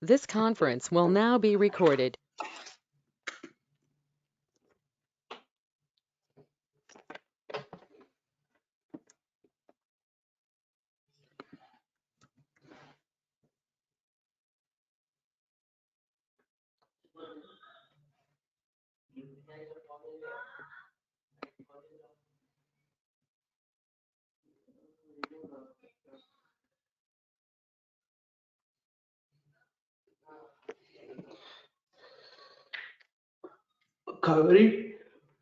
This conference will now be recorded. Kaveri,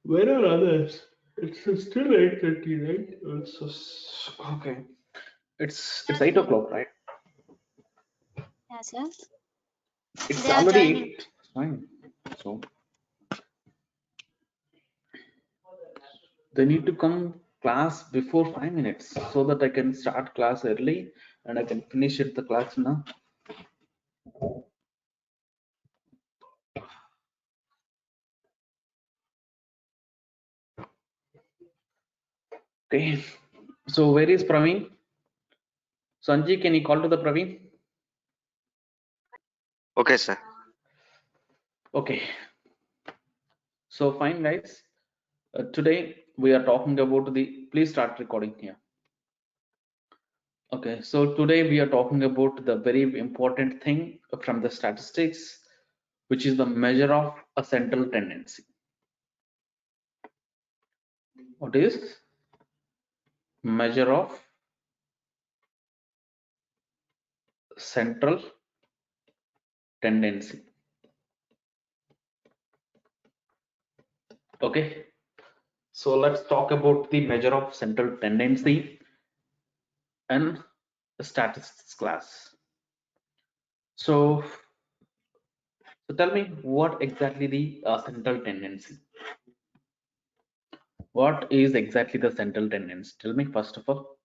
where are others? It's still 8:30, right? Okay. It's 8 o'clock, right? Yeah, sir. It's They are already joining. 8. Fine. So they need to come class before 5 minutes so that I can start class early and I can finish it the class now. Okay. So where is Praveen? Sanji, can you call to the Praveen? Okay, sir. Okay. So fine, guys. Today we are talking about the. Please start recording here. Okay, so today we are talking about the very important thing from the statistics, which is the measure of a central tendency. What is measure of central tendency? Okay, so let's talk about the measure of central tendency in the statistics class. So tell me what exactly the central tendency. What is exactly the central tendency? Tell me first of all.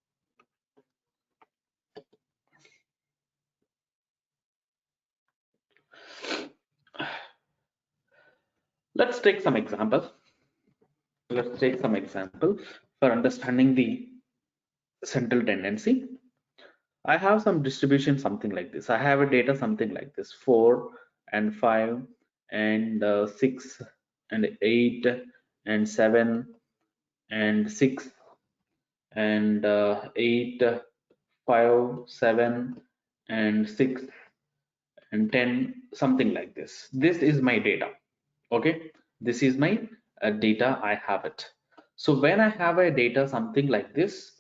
Let's take some example. Let's take some example for understanding the central tendency. I have some distribution something like this. I have a data something like this: 4 and 5 and 6 and 8 and 7 and 6 and 8, 5, 7 and 6 and 10, something like this. This is my data. Okay, this is my data. I have it. So when I have a data something like this,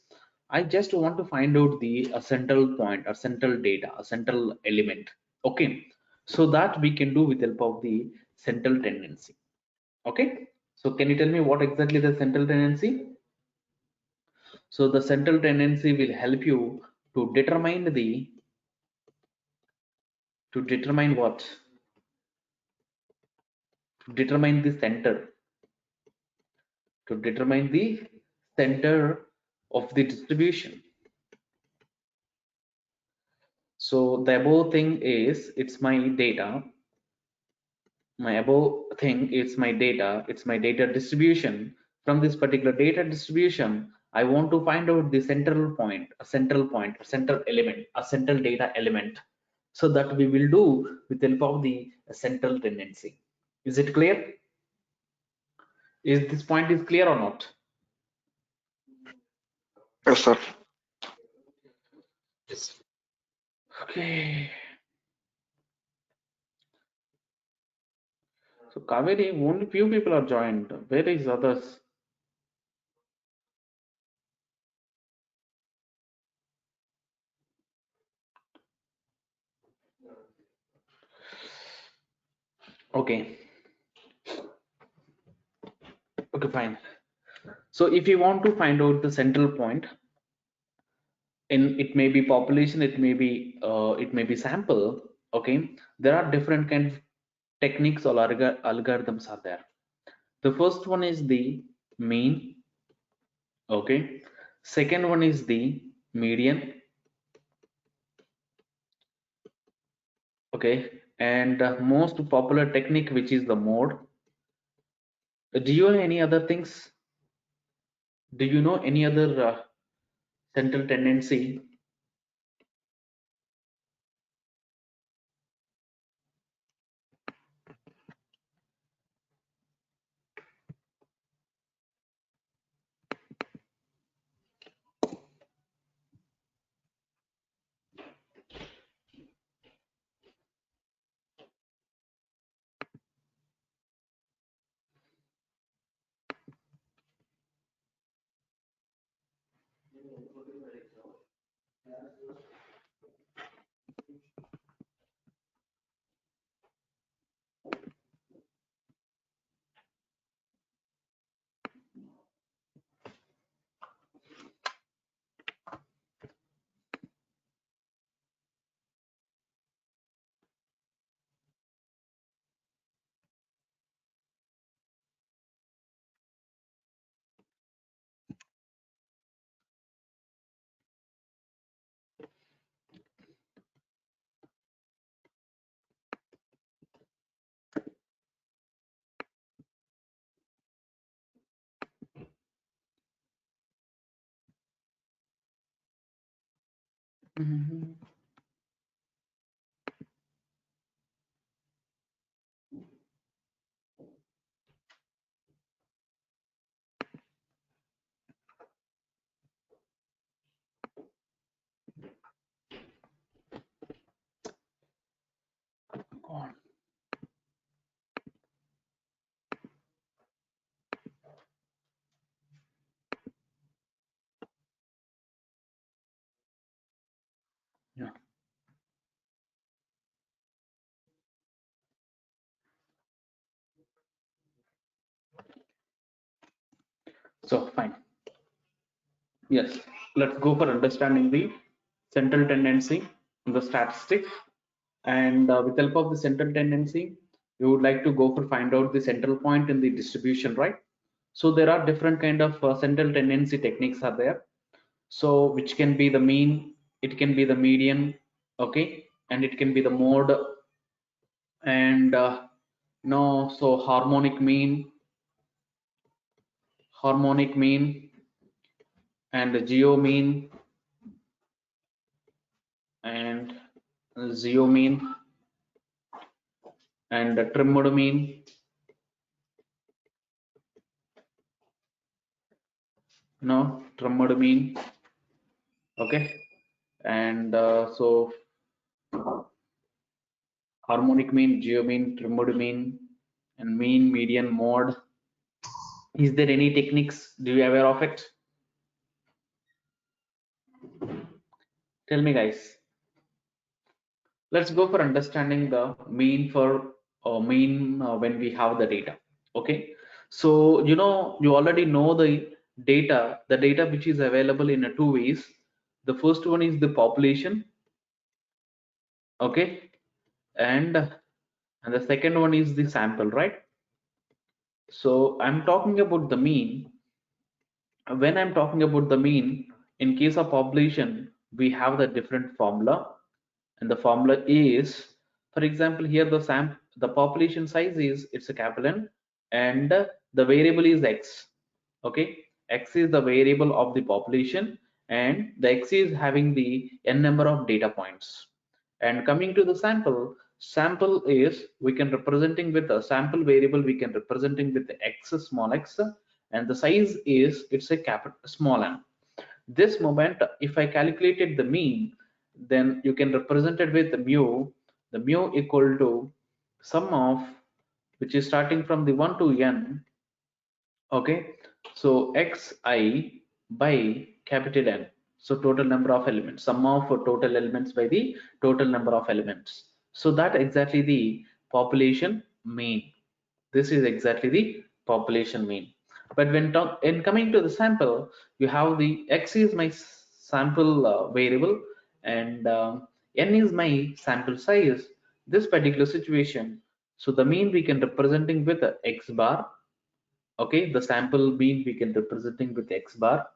I just want to find out the central point, a central data, a central element. Okay, so that we can do with help of the central tendency. Okay, so can you tell me what exactly the central tendency? So the central tendency will help you to determine what? To determine the center, to determine the center of the distribution. So the above thing is, it's my data. My above thing is my data. It's my data distribution. From this particular data distribution, I want to find out the central point, a central point, a central element, a central data element. So that we will do with the help of the central tendency. Is it clear? Is this point is clear or not? Yes, sir. Okay. So Kaveri, only few people are joined. Where is others? Okay. Okay, fine. So if you want to find out the central point, in it may be population, it may be sample. Okay, there are different kind of techniques or algorithms are there. The first one is the mean. Okay, second one is the median. Okay, and most popular technique, which is the mode. Do you know any other things? Do you know any other central tendency? Mhm. Go on. Yeah. So fine. Yes. Let's go for understanding the central tendency in the statistics. And with help of the central tendency, you would like to go for find out the central point in the distribution, right? So there are different kind of central tendency techniques are there. So which can be the mean, it can be the median, okay, and it can be the mode, and no, so harmonic mean, and the geo mean, and zero mean, and the trimmed mean, no, trimmed mean, okay, and so harmonic mean, geo mean, trimmed mean, and mean, median, mode. Is there any techniques? Do you aware of it? Tell me, guys. Let's go for understanding the mean for mean when we have the data. Okay. So you already know the data which is available in two ways. The first one is the population. Okay. And the second one is the sample, right? So I'm talking about the mean. When I'm talking about the mean, in case of population, we have the different formula, and the formula is, for example, here the population size is, it's a capital N, and the variable is x. Okay, x is the variable of the population, and the x is having the n number of data points. And coming to the sample is, we can representing with a sample variable, we can representing with the x, small x, and the size is, it's a capital small n. This moment, if I calculated the mean, then you can represent it with the mu equal to sum of, which is starting from the 1 to n. Okay, so xi by capital N, so total number of elements, sum of total elements by the total number of elements. So that exactly the population mean. This is exactly the population mean. But when coming to the sample, you have the x is my sample variable, and n is my sample size. This particular situation, so the mean we can representing with x bar. Okay, the sample mean we can representing with x bar,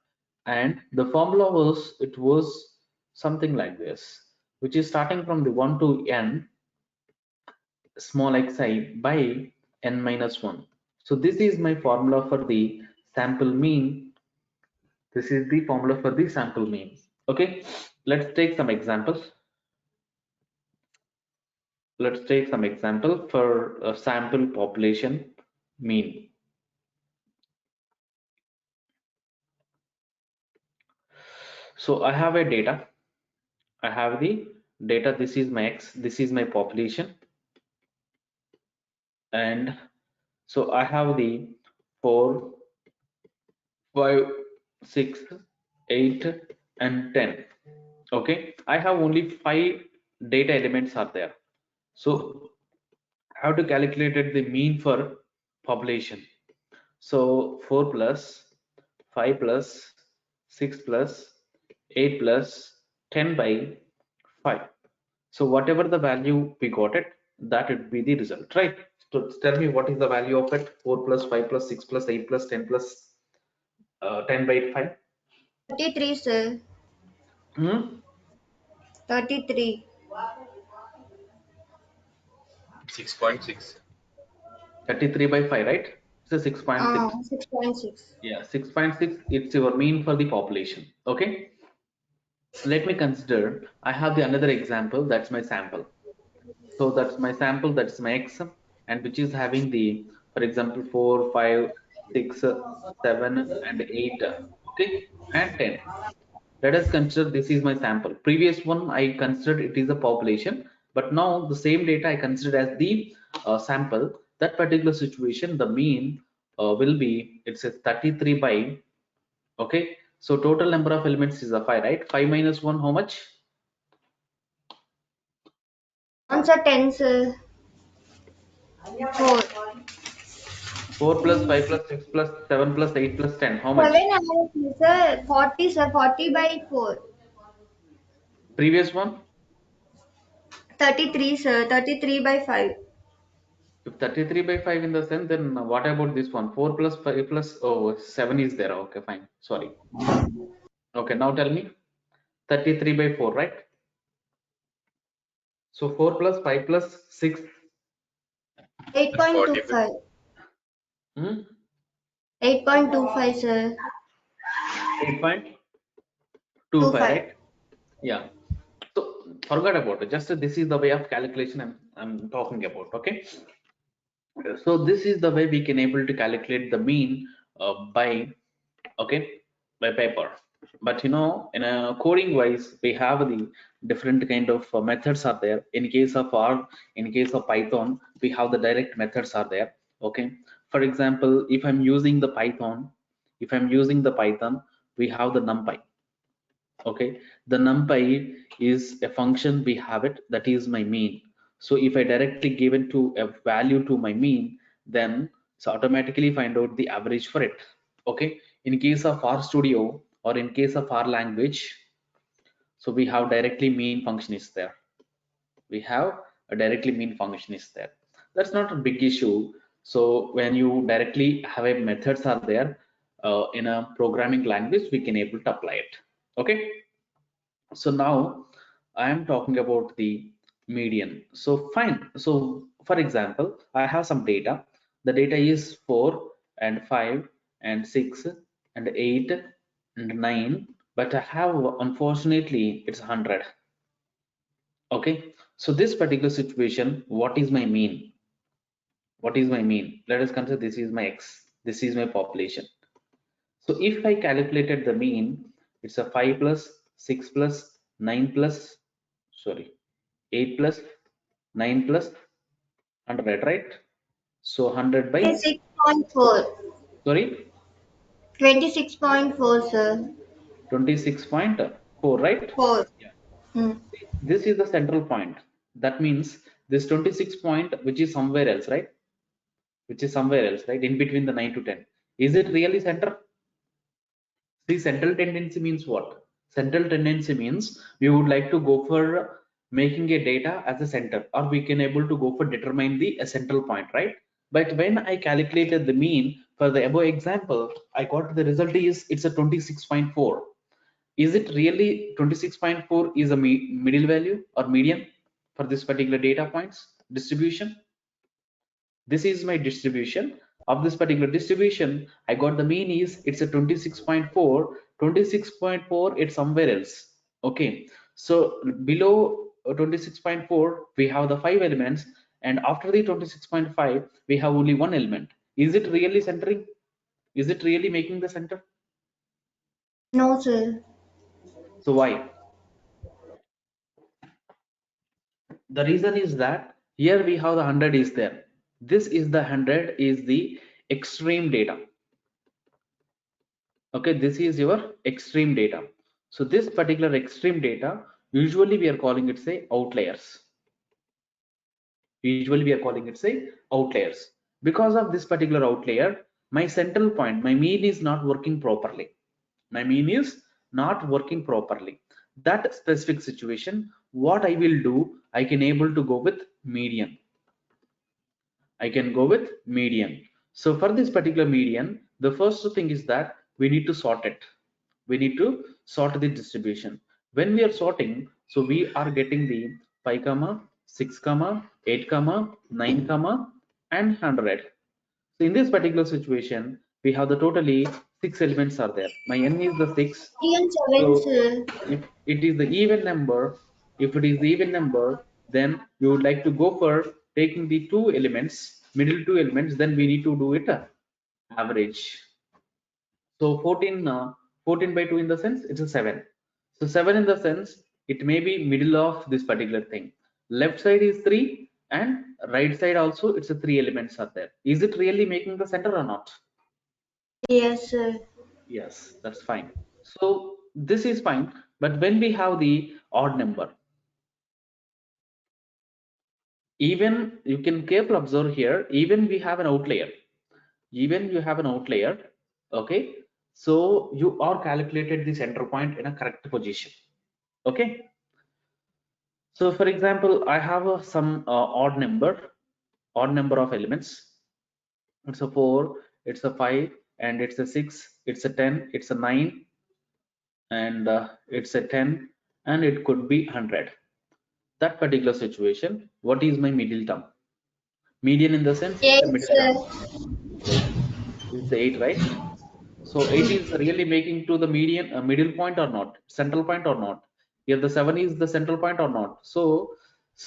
and the formula was, it was something like this, which is starting from the 1 to n, small xi by n minus 1. So this is my formula for the sample mean. This is the formula for the sample mean. Okay, let's take some examples. Let's take some example for a sample population mean. So I have a data. I have the data. This is my x. This is my population. And so I have the 4, 5, 6, 8, and 10. Okay, I have only 5 data elements are there. So I have to calculate the mean for population. So 4 plus 5 plus 6 plus 8 plus 10 by 5. So whatever the value we got it, that would be the result, right? So tell me what is the value of it? 4 plus 5 plus 6 plus 8 plus 10 plus 10 by 5. 33, sir. Hmm? 33. 6.6. 33 by 5, right? So 6.6. 6.6. Yeah, 6.6. It's your mean for the population. Okay. Let me consider. I have the another example. That's my sample. So that's my sample. That's my x, and which is having the, for example, 4, 5, 6, 7, and 8. Okay, and 10. Let us consider this is my sample. Previous one I considered it is a population, but now the same data I considered as the sample. That particular situation, the mean will be, it says 33 by, okay. So total number of elements is a 5, right? 5 minus 1, how much? Answer 10, sir. 4. 4 plus 5 plus 6 plus 7 plus 8 plus 10, how 7 much? and sir. 40, sir. 40 by 4. Previous one, 33, sir. 33 by 5. if 33 by 5 in the sense, then what about this one? 4 plus 5 plus, oh, 7 is there. Okay, fine. Sorry. Okay, now tell me 33 by 4, right? So 4 plus 5 plus 6, 40 by 8.25. hmm? 8.25, sir. 8.25, 25. right? Yeah. So forget about it. Just this is the way of calculation I'm talking about. Okay. So this is the way we can able to calculate the mean by, okay, by paper. But in a coding wise, we have the different kind of methods are there. In case of R, in case of Python, we have the direct methods are there. Okay. For example, if I'm using the Python, we have the NumPy. Okay, the NumPy is a function, we have it, that is my mean. So if I directly give it to a value to my mean, then it's automatically find out the average for it. Okay, in case of R Studio or in case of R language, so we have directly mean function is there. We have a directly mean function is there. That's not a big issue. So when you directly have a methods are there in a programming language, we can able to apply it. Okay. So now I am talking about the median. So fine. So for example, I have some data. The data is 4 and 5 and 6 and 8 and 9, but I have, unfortunately, it's 100. Okay. So this particular situation, what is my mean? What is my mean? Let us consider this is my x. This is my population. So if I calculated the mean, it's a 5 plus 6 plus 9 plus, sorry, 8 plus 9 plus 100, right? So 100 by, 26.4. sorry, 26.4, sir. 26.4, right? 4. Yeah. Hmm. This is the central point. That means this 26 point, which is somewhere else, right? Which is somewhere else, right? In between the 9 to 10. Is it really center? See, central tendency means what? Central tendency means we would like to go for making a data as a center, or we can able to go for determine the a central point, right? But when I calculated the mean for the above example, I got the result is it's a 26.4. Is it really 26.4 is a middle value or median for this particular data points distribution? This is my distribution. Of this particular distribution, I got the mean is it's a 26.4. 26.4, it's somewhere else. Okay, so below 26.4 we have the 5 elements, and after the 26.5 we have only one element. Is it really centering? Is it really making the center? No, sir. So why? The reason is that here we have the 100 is there. This is the 100 is the extreme data. Okay, this is your extreme data. So this particular extreme data, usually we are calling it say outliers. Usually we are calling it say outliers. Because of this particular outlier, my central point, my mean is not working properly. My mean is not working properly. That specific situation, what I will do, I can able to go with median. I can go with median. So for this particular median, the first thing is that we need to sort it. We need to sort the distribution. When we are sorting, so we are getting the 5 comma 6 comma 8 comma 9 comma and 100. So in this particular situation, we have the totally 6 elements are there. My n is the 6. 3 and 7, So sir. if it is the even number, if it is the even number, then you would like to go for taking the two elements, middle two elements, then we need to do it average. So 14, 14 by 2 in the sense it's a 7. So 7 in the sense it may be middle of this particular thing. Left side is 3 and right side also it's a 3 elements are there. Is it really making the center or not? Yes, sir. Yes, that's fine. So this is fine, but when we have the odd number, even you can carefully observe here, even we have an outlier, even you have an outlier, okay? So you are calculated the center point in a correct position, okay? So for example, I have some odd number of elements. It's a 4, it's a 5, and it's a 6, it's a 10, it's a 9, and it's a 10, and it could be 100. That particular situation, what is my middle term? Median in the sense it's a 8, middle term. sir. It's 8, right? So 8 is really making to the median middle point or not, central point or not. Here the 7 is the central point or not. So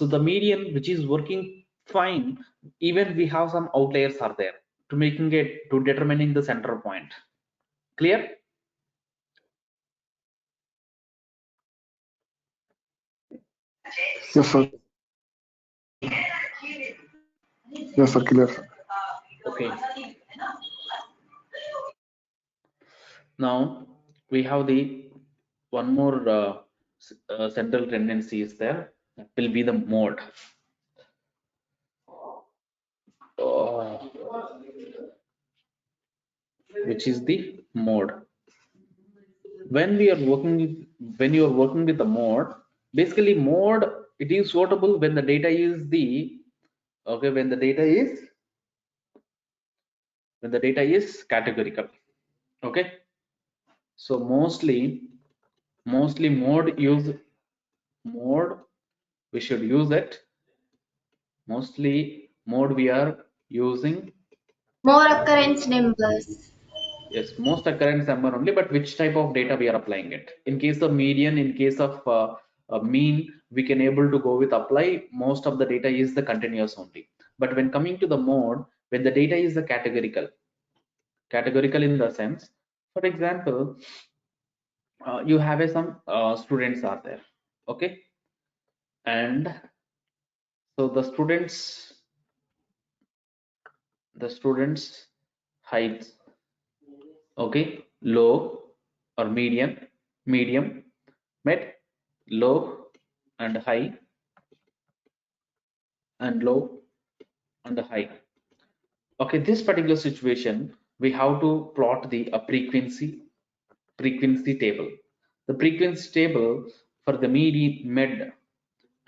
the median which is working fine, even we have some outliers are there to making it to determining the center point. Clear? Yes, sir. Yes, sir. Clear, sir. Okay. Now we have the one more central tendency is there. That will be the mode. uh, which is the mode. When we are working with, when you are working with the mode, basically mode it is suitable when the data is the okay, when the data is categorical, okay. So mostly mode we should use it. Mostly mode we are using. More occurrence numbers. Yes, most occurrence number only, but which type of data we are applying it. In case of median, in case of mean, we can able to go with apply. Most of the data is the continuous only. But when coming to the mode, when the data is the categorical in the sense, for example, you have some students are there, okay, and so the students height, okay, low or medium, mid, low and high, and low and high. Okay, this particular situation we have to plot the frequency table. The frequency table for the median, mid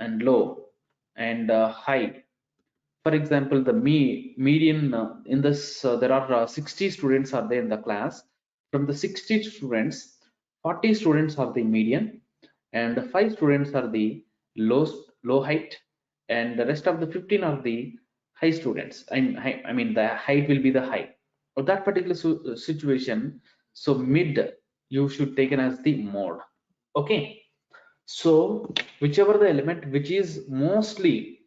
and low and high. For example, the median in this there are 60 students are there in the class. From the 60 students, 40 students are the median and 5 students are the low height, and the rest of the 15 are the high students. I mean the height will be the high of that particular situation. So mid you should taken as the mode, okay. So whichever the element which is mostly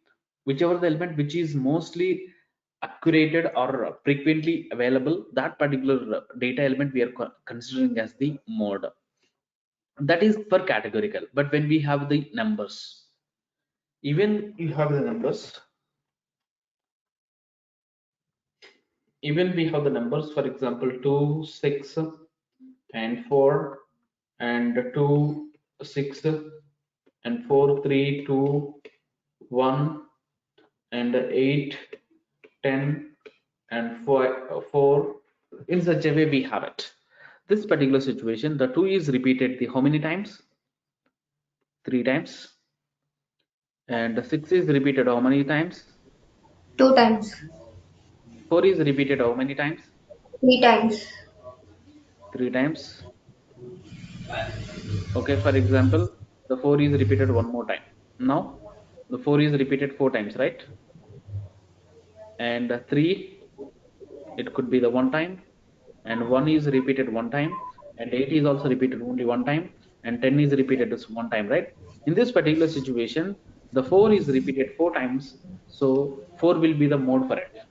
accurate or frequently available, that particular data element we are considering as the mode. That is for categorical. But when we have the numbers, even you have the numbers, even we have the numbers, for example 2 6 and 4 and 2, 6, and 4, 3, 2, 1, and 8, 10, and 4. In such a way we have it. This particular situation, the 2 is repeated how many times? 3 times. And the 6 is repeated how many times? 2 times. 4 is repeated how many times? 3 times. 3 times. Okay, for example, the 4 is repeated one more time. Now the 4 is repeated 4 times, right? And 3, it could be the one time, and 1 is repeated one time, and 8 is also repeated only one time, and 10 is repeated just one time, right? In this particular situation, the 4 is repeated 4 times, so 4 will be the mode for it.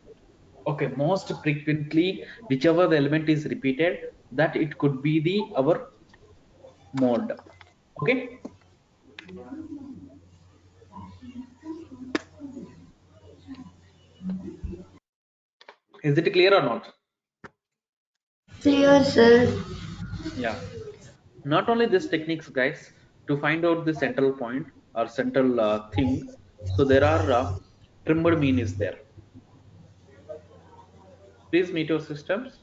Okay, most frequently whichever the element is repeated, that it could be the our mode. Okay, is it clear or not? Clear, sir. Yeah, not only this techniques, guys, to find out the central point or central thing, so there are trimmed mean is there. Please meet your systems.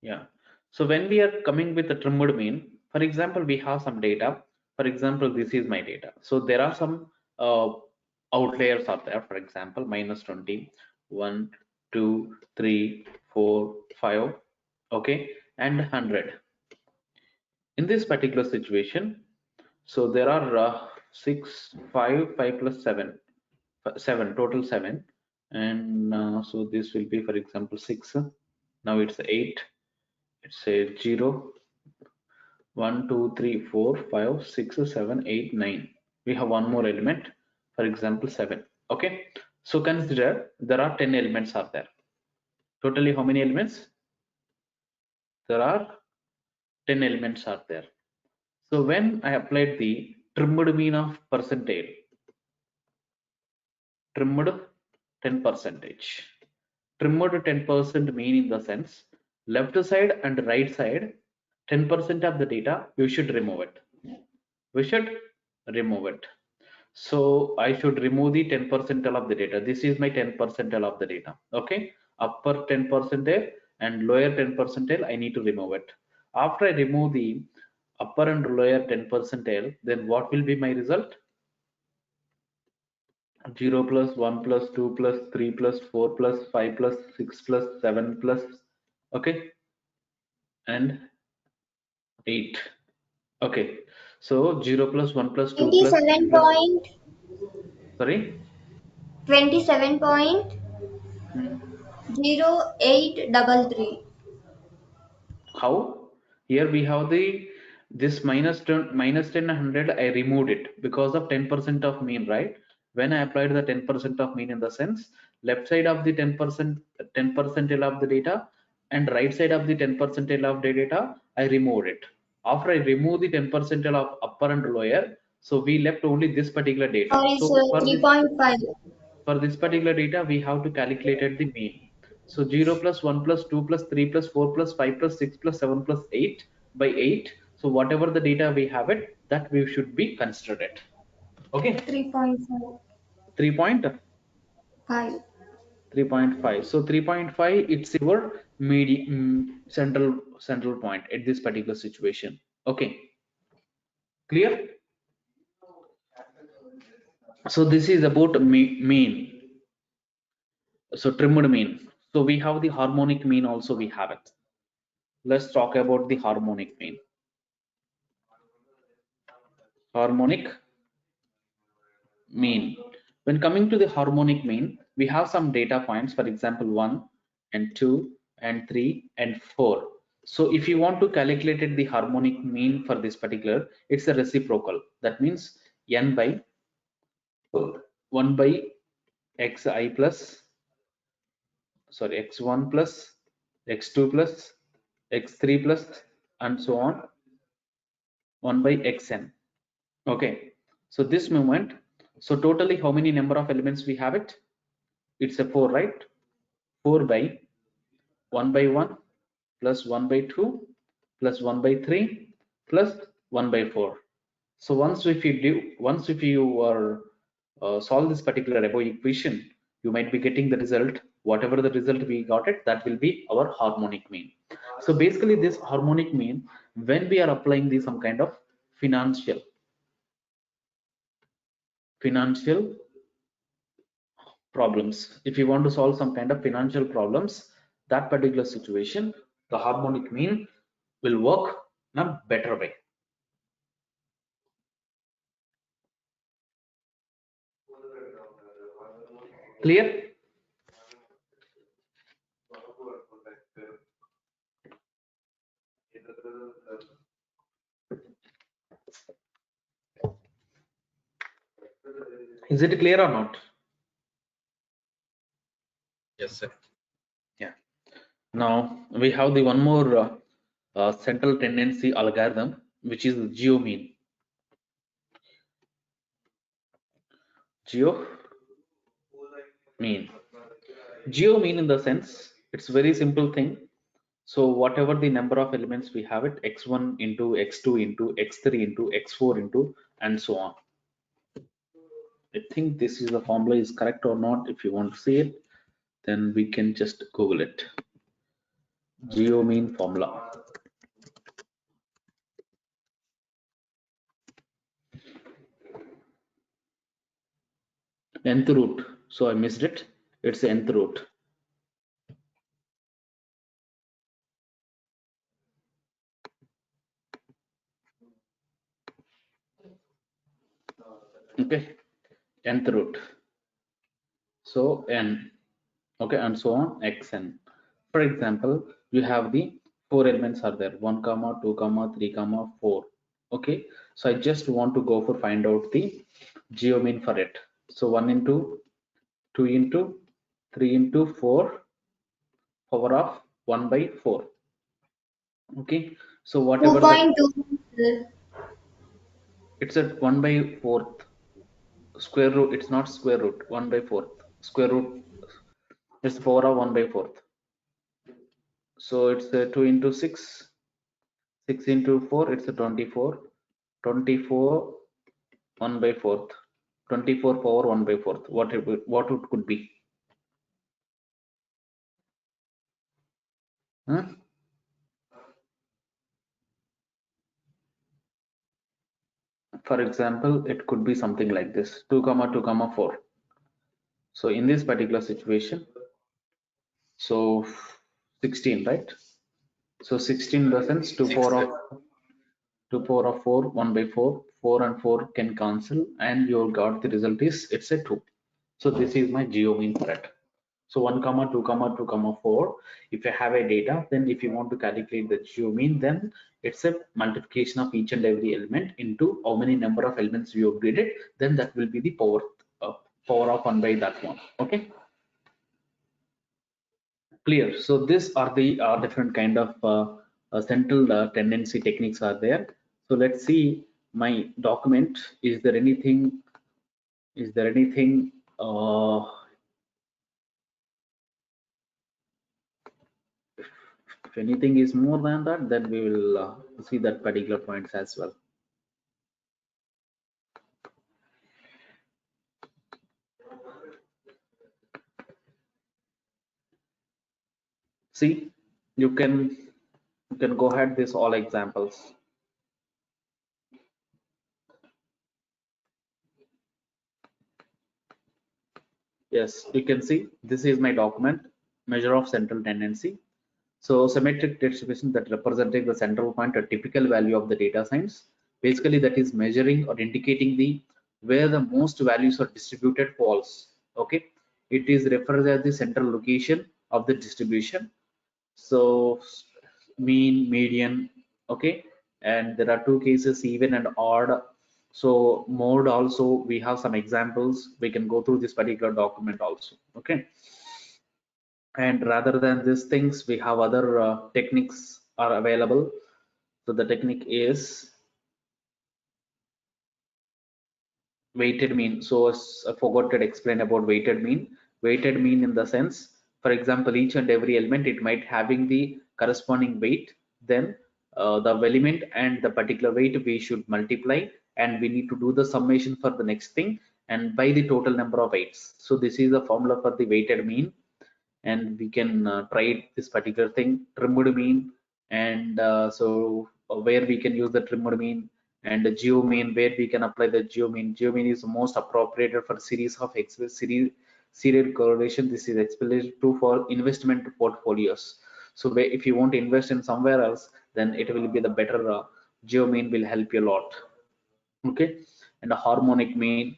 Yeah, so when we are coming with the trimmed mean, for example, we have some data. For example, this is my data, so there are some outliers are there. For example, minus 20, 1, 2, 3, 4, 5, okay, and 100. In this particular situation, so there are 6, 5, 5 plus 7, 7, total 7, and so this will be, for example, 6. Now it's 8. It's a 0, 1, 2, 3, 4, 5, 6, 7, 8, 9. We have one more element, for example, 7. Okay, so consider there are 10 elements are there. Totally how many elements? There are 10 elements are there. So when I applied the trimmed mean of percentage, trimmed 10 percentage, trimmed 10% mean in the sense left side and right side 10% of the data you should remove it. We should remove it. So I should remove the 10 percentile of the data. This is my 10 percentile of the data. Okay, upper 10 percentile and lower 10 percentile I need to remove it. After I remove the upper and lower 10 percentile, then what will be my result? 0 plus 1 plus 2 plus 3 plus 4 plus 5 plus 6 plus 7 plus, okay, and 8. Okay, so 0 plus 1 plus 2 plus 3 27 plus, point, sorry, 0.0833. how? Here we have the this minus 10, minus 10 100, I removed it because of 10% of mean, right? When I applied the 10% of mean in the sense left side of the 10%, 10 percentile of the data and right side of the 10 percentile of the data, I removed it. After I remove the 10 percentile of upper and lower, so we left only this particular data. Sorry, So sir. for this particular data, we have to calculate the mean. So 0 plus 1 plus 2 plus 3 plus 4 plus 5 plus 6 plus 7 plus 8 by 8. So whatever the data we have it, that we should be considered it. Okay, 3.5. 3.5. So 3.5, it's your central point at this particular situation. Okay, clear? So this is about mean. So trimmed mean. So we have the harmonic mean also we have it. Let's talk about the harmonic mean. Harmonic mean. When coming to the harmonic mean, we have some data points, for example, 1 and 2 and 3 and 4. So if you want to calculate the harmonic mean for this particular, it's a reciprocal. That means n by 1 by xi plus, sorry, x1 plus x2 plus x3 plus and so on, 1 by xn. Okay, so this moment, so totally how many number of elements we have it? It's a 4, right? 4 by 1 by 1 plus 1 by 2 plus 1 by 3 plus 1 by 4. So once if you are solve this particular above equation, you might be getting the result. Whatever the result we got it, that will be our harmonic mean. So basically this harmonic mean, when we are applying the some kind of financial problems, if you want to solve some kind of financial problems, that particular situation, the harmonic mean will work in a better way. Clear? Is it clear or not? Yes, sir. Yeah. Now we have the one more central tendency algorithm, which is geo mean. Geo mean. Geo mean in the sense, it's very simple thing. So whatever the number of elements we have it, x1 into x2 into x3 into x4 into and so on. I think this is the formula is correct or not. If you want to see it, then we can just Google it. Geo mean formula. Nth root. So I missed it. It's nth root. Okay, nth root. So n. Okay, and so on xn. For example, you have the 4 elements are there, 1 comma 2 comma 3 comma 4. Okay, so I just want to go for find out the geo mean for it. So 1 into 2 into 3 into 4 power of 1 by 4. Okay, so whatever that 2.2. it's at 1 by 4th square root, it's not square root, 1 by 4th square root, it's the power of 1 by 4th. So it's 2 into 6, 6 into 4, it's a 24. 24 1 by 4th, 24 power 1 by 4th. What it could be? Huh? For example, it could be something like this: 2 comma 2 comma 4. So in this particular situation, so 16, right? So 16 in the sense 2 Six, power sir. of 2 power of 4, 1 by 4, 4 and 4 can cancel, and you got the result is it's a 2. So this is my geo mean for it. So 1 comma 2 comma 2 comma 4, if you have a data, then if you want to calculate the geo mean, then it's a multiplication of each and every element into how many number of elements you upgraded, then that will be the power of 1 by that one. Okay, clear? So these are the different kind of central tendency techniques are there. So let's see my document. Is there anything if anything is more than that, then we will see that particular points as well. See, you can go ahead this all examples. Yes, you can see this is my document, measure of central tendency. So symmetric distribution that representing the central point, a typical value of the data science. Basically that is measuring or indicating the where the most values are distributed false. Okay, it is referred as the central location of the distribution. So mean, median, okay, and there are two cases, even and odd. So mode also we have some examples, we can go through this particular document also. Okay, and rather than these things, we have other techniques are available. So the technique is weighted mean. So I forgot to explain about weighted mean. Weighted mean in the sense, for example, each and every element it might having the corresponding weight, then the element and the particular weight we should multiply, and we need to do the summation for the next thing and by the total number of weights. So this is the formula for the weighted mean, and we can try this particular thing, trimmed mean, and where we can use the trimmed mean, and the geo mean where we can apply the geo mean. Geo mean is most appropriated for series of serial correlation. This is especially true for investment portfolios. So if you want to invest in somewhere else, then it will be the better geo mean will help you a lot. Okay, and a harmonic mean.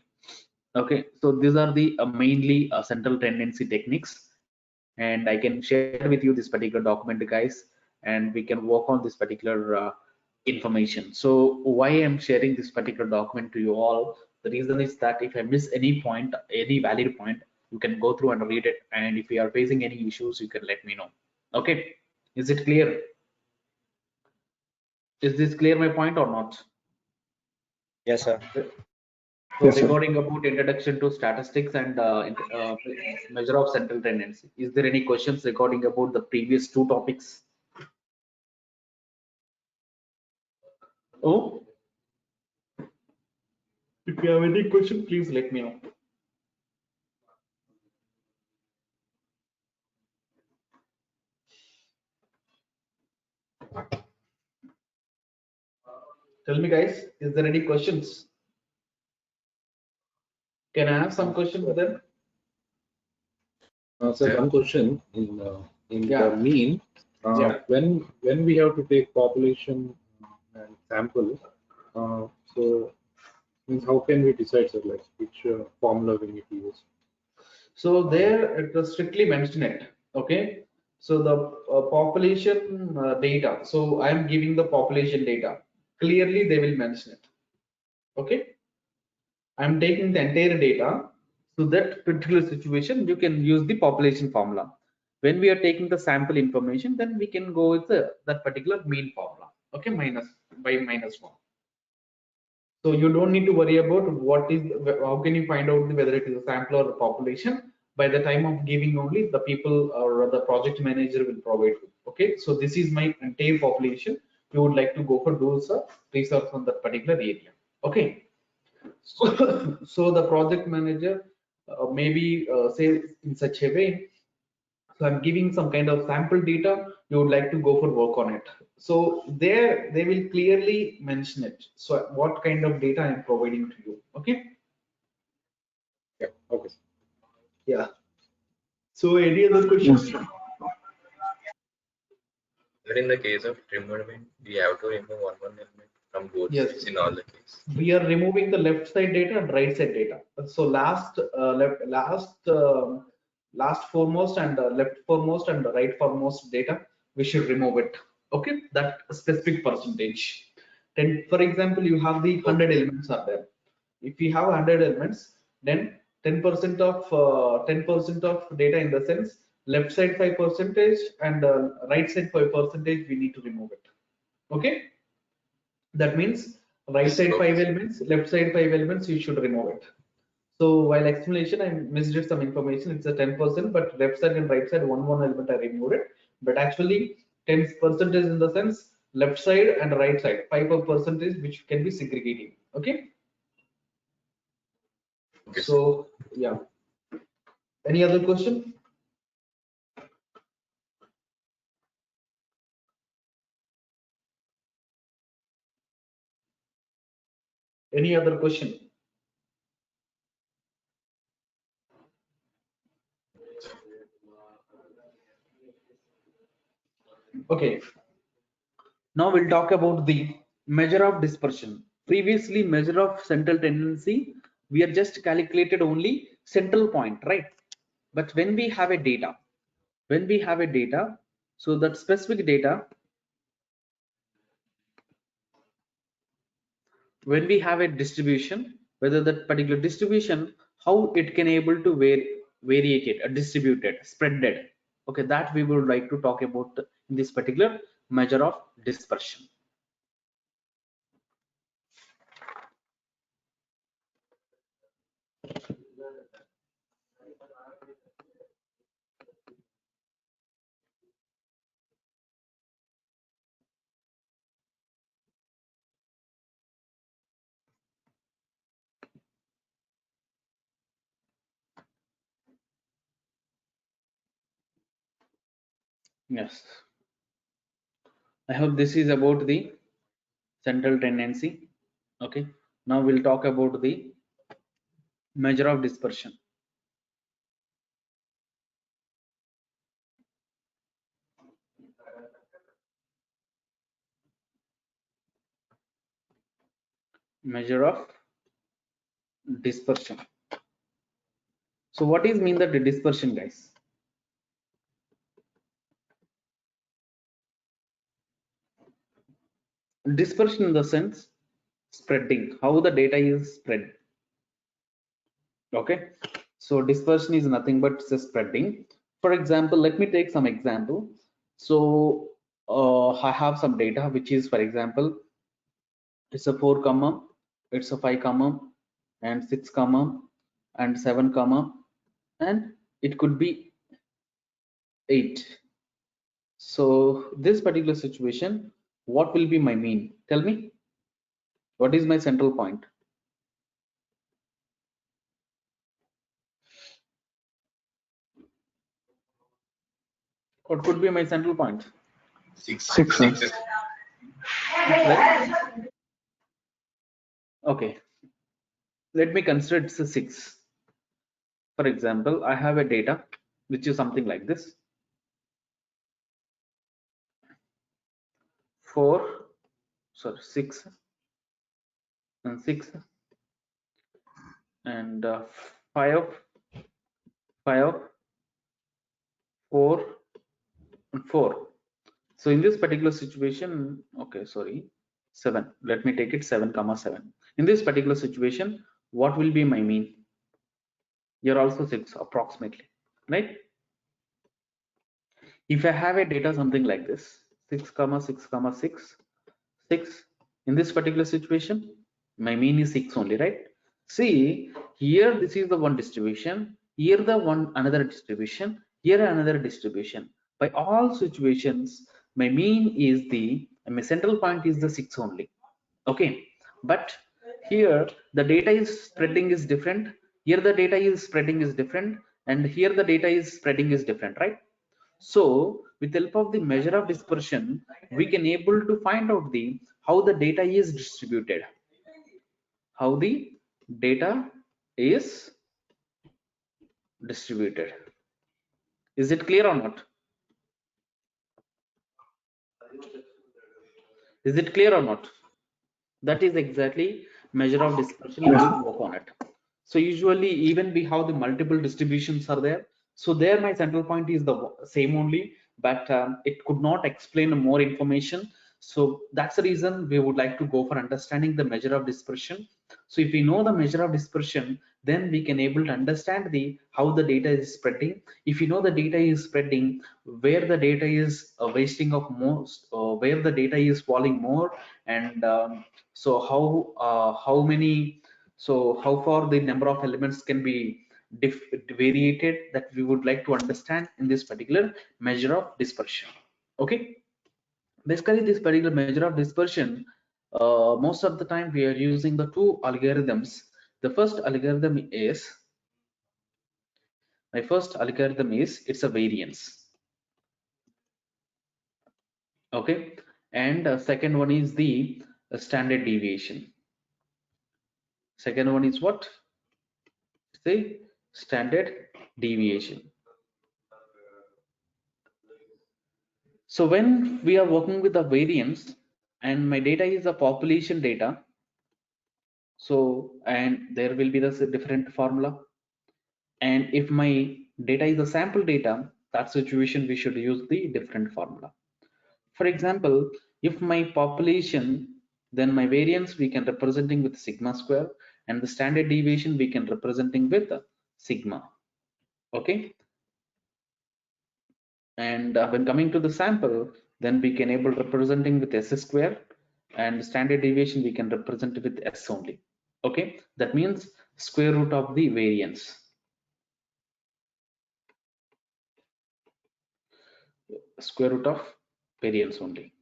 Okay, so these are the mainly central tendency techniques, and I can share with you this particular document, guys, and we can work on this particular information. So why I'm sharing this particular document to you all, the reason is that if I miss any point, any valid point, you can go through and read it, and if you are facing any issues, you can let me know. Okay, is it clear? Is this clear, my point, or not? Yes, sir. So Yes, sir. regarding about introduction to statistics and measure of central tendency, is there any questions regarding about the previous two topics? Oh, if you have any question, please let me know. Tell me, guys, is there any questions? Can I have some questions then? So Yeah. one question in Yeah. the mean, Yeah. when we have to take population and sample, so means how can we decide, sir, like which formula we need to use? So there it was strictly mentioned it. Okay. So the population data. So I'm giving the population data. Clearly they will mention it. Okay. I'm taking the entire data. So that particular situation, you can use the population formula. When we are taking the sample information, then we can go with that particular mean formula. Okay, minus by minus one. So you don't need to worry about what is, how can you find out whether it is a sample or a population. By the time of giving only, the people or the project manager will provide you. Okay, so this is my entire population. You would like to go for those research on that particular area. Okay. So the project manager maybe say in such a way, so I'm giving some kind of sample data, you would like to go for work on it. So there they will clearly mention it. So what kind of data I'm providing to you. Okay. Yeah. Okay. Yeah. So any other Yes, questions? sir. But in the case of trim element, we have to remove one element from both sides Yes. in all the cases. We are removing the left side data and right side data. So last foremost and left foremost and the right foremost data, we should remove it. Okay, that specific percentage. Then, for example, you have the 100 elements are there. If you have 100 elements, then 10% of 10% of data, in the sense left side 5 percentage and right side 5 percentage, we need to remove it. Okay. That means right Yes, side 5 okay. elements, left side 5 elements, you should remove it. So while explanation, I missed some information. It's a 10%, but left side and right side, one element I removed it. But actually 10% is in the sense left side and right side, 5% which can be segregating. Okay. Okay, sir. So yeah. Any other question? Any other question? Okay. Now we'll talk about the measure of dispersion. Previously, measure of central tendency, we are just calculated only central point, right? But when we have a data, so that specific data, when we have a distribution, whether that particular distribution, how it can able to variate it, distributed, spreaded. Okay, that we would like to talk about in this particular measure of dispersion. Yes, I hope this is about the central tendency. Okay, now we'll talk about the measure of dispersion. Measure of dispersion. So what is mean that the dispersion, guys? Dispersion in the sense spreading, how the data is spread. Okay, so dispersion is nothing but spreading. For example, let me take some example. So I have some data which is, for example, it's a 4 comma, it's a 5 comma, and 6 comma, and 7 comma, and it could be 8. So this particular situation, what will be my mean? Tell me, what is my central point? What could be my central point? 6. 6, sir. 6 is Right? Okay, let me consider it's a 6. For example, I have a data which is something like this: 6 and 6 and 5, 5, 4 and 4. So in this particular situation, okay, sorry, 7. Let me take it 7 comma 7. In this particular situation, what will be my mean? You're also 6 approximately, right? If I have a data something like this, 6 comma 6 comma 6, 6, in this particular situation, my mean is 6 only, right? See, here this is the one distribution, here the one another distribution, here another distribution. By all situations, my mean is my central point is the 6 only. Okay, but here the data is spreading is different, here the data is spreading is different, and here the data is spreading is different, right? So with the help of the measure of dispersion, we can able to find out the how the data is distributed, how the data is distributed. Is it clear or not? Is it clear or not? That is exactly measure of dispersion. We Yes. will work on it. So usually even we have the multiple distributions are there. So there my central point is the same only, but it could not explain more information. So that's the reason we would like to go for understanding the measure of dispersion. So if we know the measure of dispersion, then we can able to understand the how the data is spreading. If you know the data is spreading, where the data is wasting of most, where the data is falling more, and so how many, so how far the number of elements can be variated, that we would like to understand in this particular measure of dispersion. Okay, basically this particular measure of dispersion, most of the time we are using the two algorithms. The first algorithm is, my first algorithm is, it's a variance. Okay, and second one is the standard deviation. Second one is what? Say standard deviation. So when we are working with the variance and my data is a population data, so and there will be the different formula, and if my data is a sample data, that situation we should use the different formula. For example, if my population, then my variance we can representing with sigma square, and the standard deviation we can representing with sigma. Okay, and when coming to the sample, then we can able representing with s square, and standard deviation we can represent with s only. Okay, that means square root of the variance. Square root of variance only.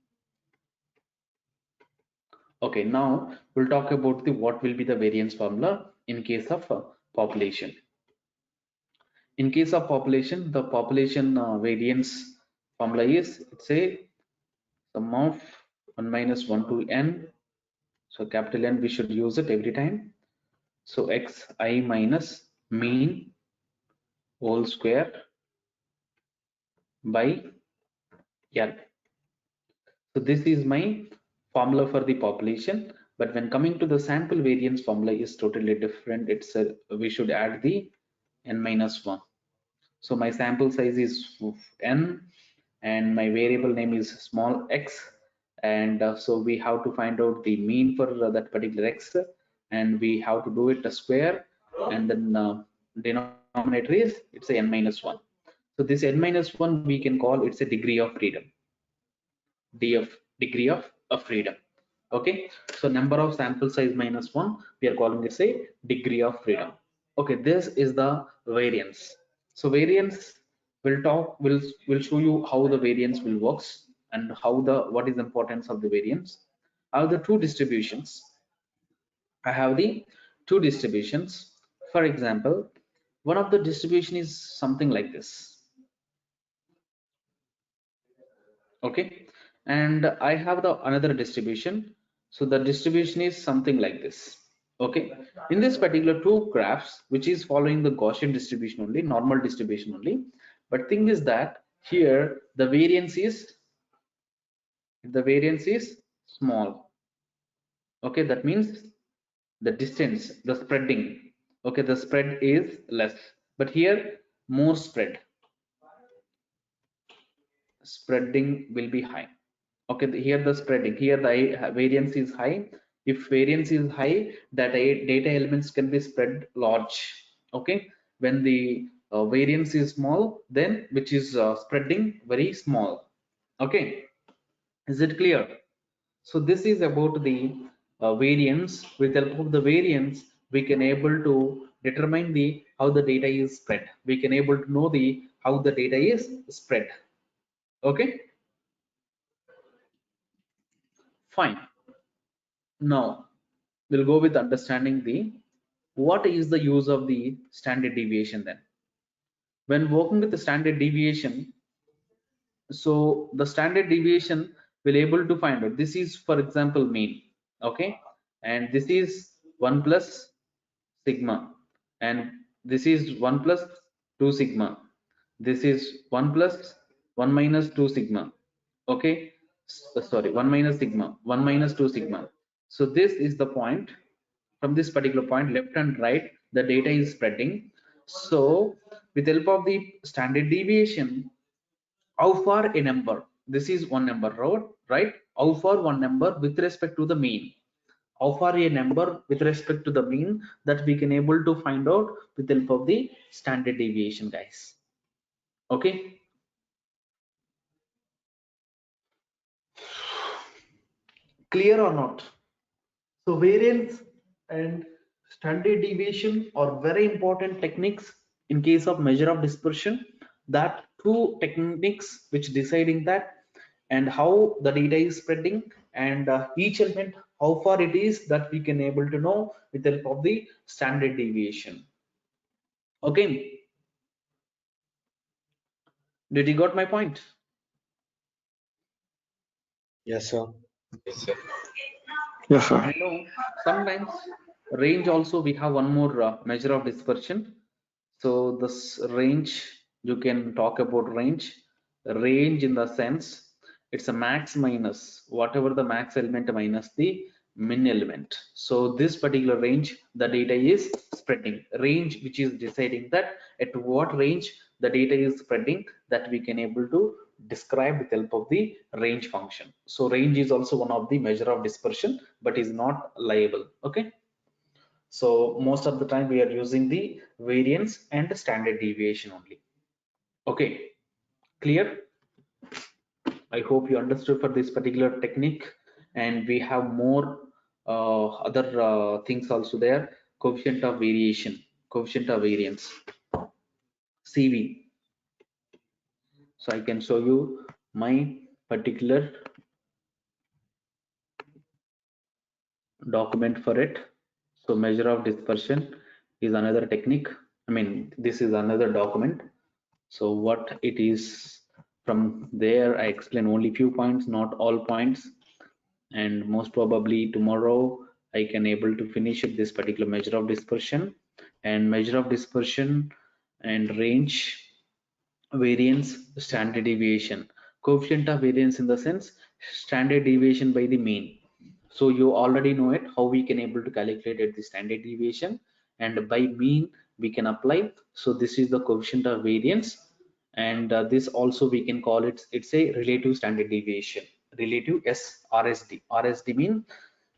Okay, now we'll talk about the what will be the variance formula in case of population. In case of population, the population variance formula is, it's a sum of 1 minus 1 to n. So capital N, we should use it every time. So xi minus mean whole square by L. So this is my formula for the population. But when coming to the sample variance, formula is totally different. It's a, we should add the n minus 1. So my sample size is n and my variable name is small x, and so we have to find out the mean for that particular x, and we have to do it a square, and then denominator is, it's a n minus 1. So this n minus 1 we can call, it's a degree of freedom, df, degree of freedom. Okay, so number of sample size minus 1, we are calling this a degree of freedom. Okay, this is the variance. So variance will show you how the variance will works and how the, what is the importance of the variance. I have the two distributions. I have the two distributions. For example, one of the distribution is something like this. Okay, and I have the another distribution. So the distribution is something like this. Okay, in this particular two graphs, which is following the Gaussian distribution only, normal distribution only, but thing is that here the variance is small. Okay, that means the distance, the spreading, okay, the spread is less, but here more spreading will be high. Okay, here the spreading, here the variance is high. If variance is high, that data elements can be spread large. Okay, when the variance is small, then which is spreading very small. Okay, is it clear? So this is about the variance. With help of the variance, we can able to determine the how the data is spread. We can able to know the how the data is spread. Okay, fine. Now we'll go with understanding the what is the use of the standard deviation then. When working with the standard deviation, so the standard deviation will able to find out, this is for example mean, okay, and this is 1 plus sigma, and this is 1 plus 2 sigma, this is 1 plus 1 minus 2 sigma. Okay, sorry, 1 minus sigma, 1 minus 2 sigma. So this is the point. From this particular point, left and right, the data is spreading. So with help of the standard deviation, how far a number, this is one number, right, how far one number with respect to the mean, how far a number with respect to the mean, that we can able to find out with help of the standard deviation, guys. Okay, clear or not? So variance and standard deviation are very important techniques in case of measure of dispersion. That two techniques which deciding that and how the data is spreading, and each element how far it is, that we can able to know with the help of the standard deviation. Okay, did you got my point? Yes, sir. Yes, sir. Yes, sir. I know sometimes range also we have one more measure of dispersion. So this range, you can talk about range in the sense it's a max minus whatever the max element minus the min element. So this particular range, the data is spreading range, which is deciding that at what range the data is spreading, that we can able to describe with help of the range function. So range is also one of the measure of dispersion, but is not liable. Okay, so most of the time we are using the variance and standard deviation only. Okay, clear? I hope you understood for this particular technique, and we have more other things also there. Coefficient of variation, coefficient of variance, CV. So I can show you my particular document for it. So measure of dispersion is another technique. I mean, this is another document. So what it is From there, I explain only few points, not all points. And most probably tomorrow, I can able to finish this particular measure of dispersion and range, variance, standard deviation, coefficient of variance in the sense standard deviation by the mean. So you already know it, how we can able to calculate it, the standard deviation, and by mean we can apply. So this is the coefficient of variance, and this also we can call it, it's a relative standard deviation, relative RSD mean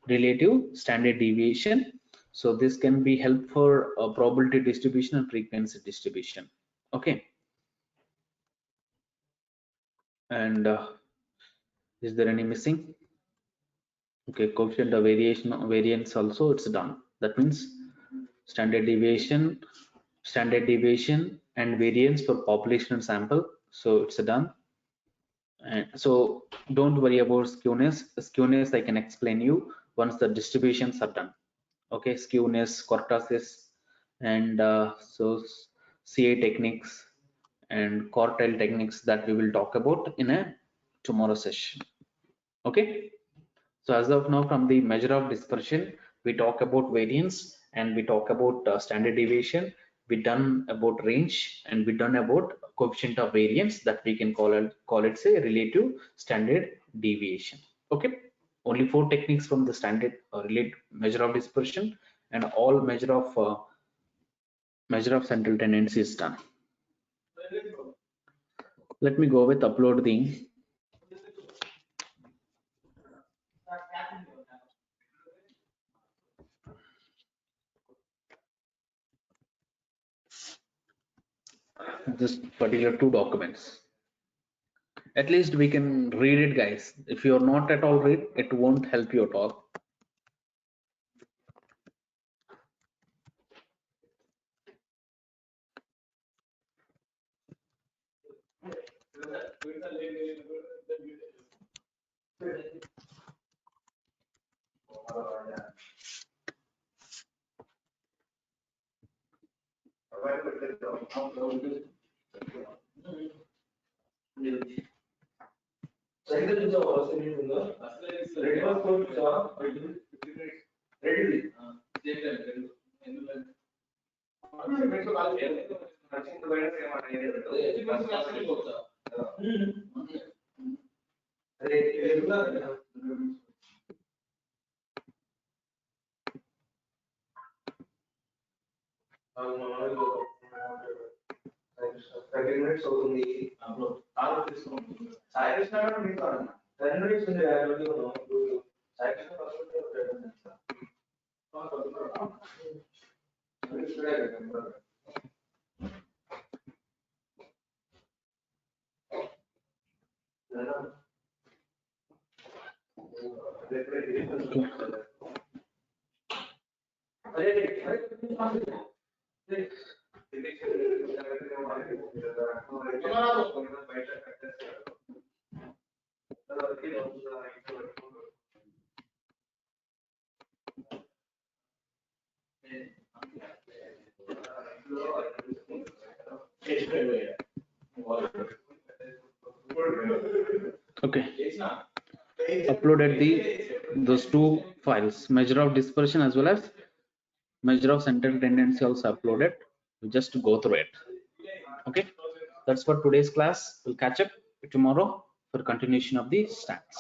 relative standard deviation. So this can be help for probability distribution and frequency distribution. Okay. And is there any missing? Okay, coefficient of variance also it's done. That means standard deviation and variance for population and sample, so it's done. And so don't worry about skewness I can explain you once the distributions are done. Okay, skewness, cortices, and so CA techniques and quartile techniques that we will talk about in a tomorrow session. Okay, so as of now, from the measure of dispersion, we talk about variance and we talk about standard deviation. We done about range and we done about coefficient of variance that we can call it say relative standard deviation. Okay, only 4 techniques from the standard measure of dispersion, and all measure of central tendency is done. Let me go with upload the this particular 2 documents. At least we can read it, guys. If you're not at all read, it won't help you at all. Okay, uploaded those 2 files, measure of dispersion as well as measure of central tendency also uploaded. We just go through it. Okay, that's for today's class. We'll catch up tomorrow for continuation of the stats.